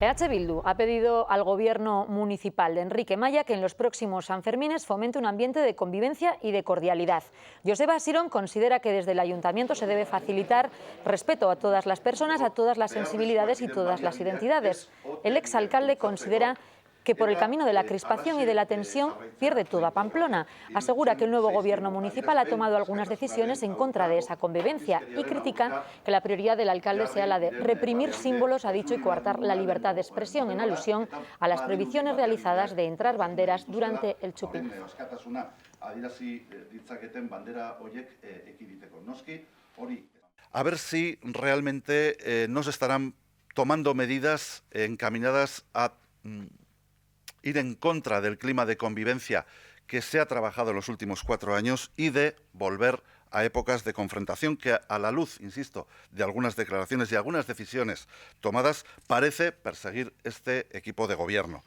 EH Bildu ha pedido al gobierno municipal de Enrique Maya que en los próximos Sanfermines fomente un ambiente de convivencia y de cordialidad. Joseba Sirón considera que desde el ayuntamiento se debe facilitar respeto a todas las personas, a todas las sensibilidades y todas las identidades. El exalcalde considera que por el camino de la crispación y de la tensión pierde toda Pamplona. Asegura que el nuevo gobierno municipal ha tomado algunas decisiones en contra de esa convivencia y critica que la prioridad del alcalde sea la de reprimir símbolos, ha dicho, y coartar la libertad de expresión, en alusión a las prohibiciones realizadas de entrar banderas durante el chupinazo. A ver si realmente no se estarán tomando medidas encaminadas a ir en contra del clima de convivencia que se ha trabajado en los últimos 4 años y de volver a épocas de confrontación que, a la luz, insisto, de algunas declaraciones y algunas decisiones tomadas, parece perseguir este equipo de gobierno.